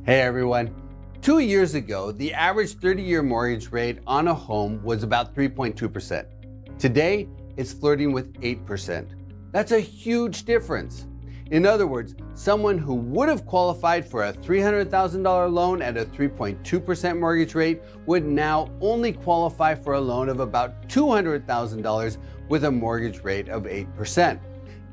Hey everyone. 2 years ago, the average 30-year mortgage rate on a home was about 3.2%. Today, it's flirting with 8%. That's a huge difference. In other words, someone who would have qualified for a $300,000 loan at a 3.2% mortgage rate would now only qualify for a loan of about $200,000 with a mortgage rate of 8%.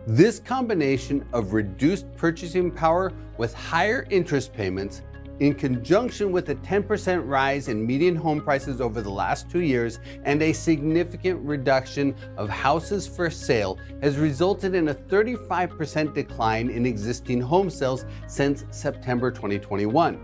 This combination of reduced purchasing power with higher interest payments, in conjunction with a 10% rise in median home prices over the last 2 years and a significant reduction of houses for sale, has resulted in a 35% decline in existing home sales since September 2021.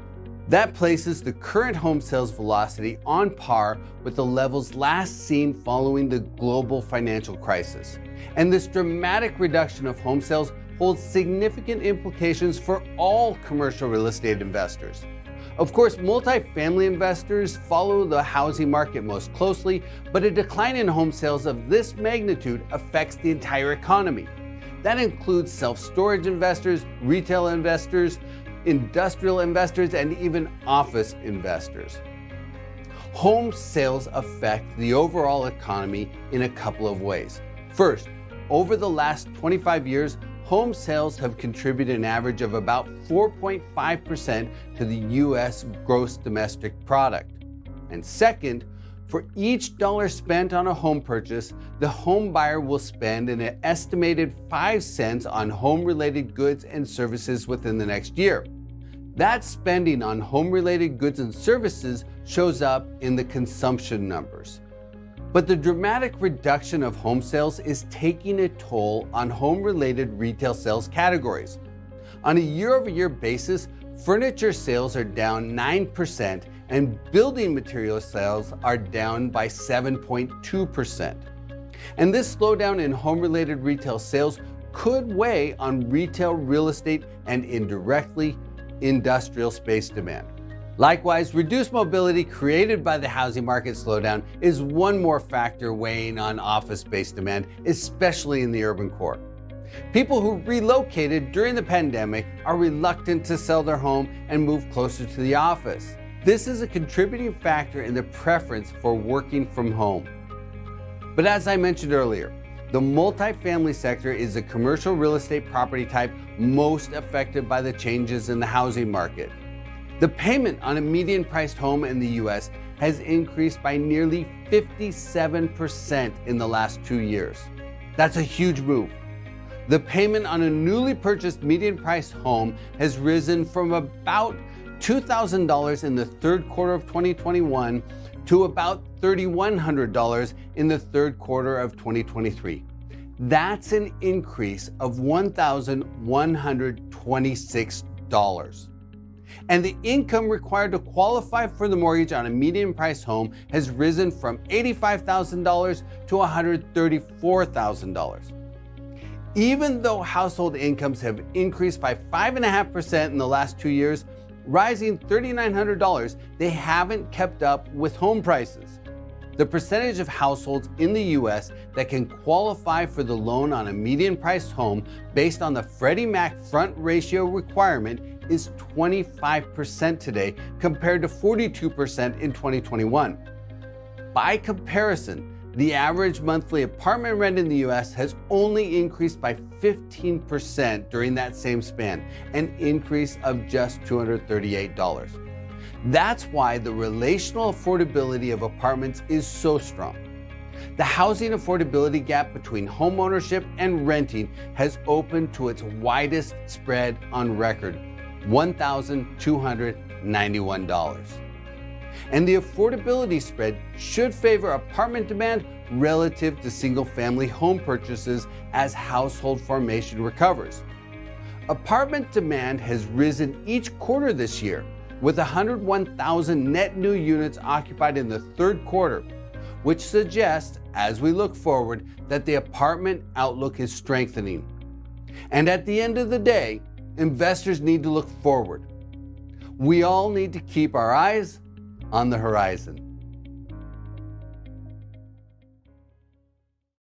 That places the current home sales velocity on par with the levels last seen following the global financial crisis. And this dramatic reduction of home sales holds significant implications for all commercial real estate investors. Of course, multifamily investors follow the housing market most closely, but a decline in home sales of this magnitude affects the entire economy. That includes self-storage investors, retail investors, industrial investors, and even office investors. Home sales affect the overall economy in a couple of ways. First, over the last 25 years, home sales have contributed an average of about 4.5% to the U.S. gross domestic product. And second, for each dollar spent on a home purchase, the home buyer will spend an estimated 5 cents on home-related goods and services within the next year. That spending on home-related goods and services shows up in the consumption numbers. But the dramatic reduction of home sales is taking a toll on home-related retail sales categories. On a year-over-year basis, furniture sales are down 9% and building material sales are down by 7.2%. And this slowdown in home-related retail sales could weigh on retail real estate and indirectly industrial space demand. Likewise, reduced mobility created by the housing market slowdown is one more factor weighing on office space demand, especially in the urban core. People who relocated during the pandemic are reluctant to sell their home and move closer to the office. This is a contributing factor in the preference for working from home. But as I mentioned earlier, the multifamily sector is the commercial real estate property type most affected by the changes in the housing market. The payment on a median-priced home in the U.S. has increased by nearly 57% in the last 2 years. That's a huge move. The payment on a newly purchased median-priced home has risen from about $2,000 in the third quarter of 2021 to about $3,100 in the third quarter of 2023. That's an increase of $1,126. And the income required to qualify for the mortgage on a median-priced home has risen from $85,000 to $134,000. Even though household incomes have increased by 5.5% in the last 2 years, rising $3,900, they haven't kept up with home prices. The percentage of households in the U.S. that can qualify for the loan on a median-priced home based on the Freddie Mac front ratio requirement is 25% today compared to 42% in 2021. By comparison, the average monthly apartment rent in the U.S. has only increased by 15% during that same span, an increase of just $238. That's why the relational affordability of apartments is so strong. The housing affordability gap between homeownership and renting has opened to its widest spread on record, $1,291. And the affordability spread should favor apartment demand relative to single-family home purchases as household formation recovers. Apartment demand has risen each quarter this year, with 101,000 net new units occupied in the third quarter, which suggests, as we look forward, that the apartment outlook is strengthening. And at the end of the day, investors need to look forward. We all need to keep our eyes on the horizon.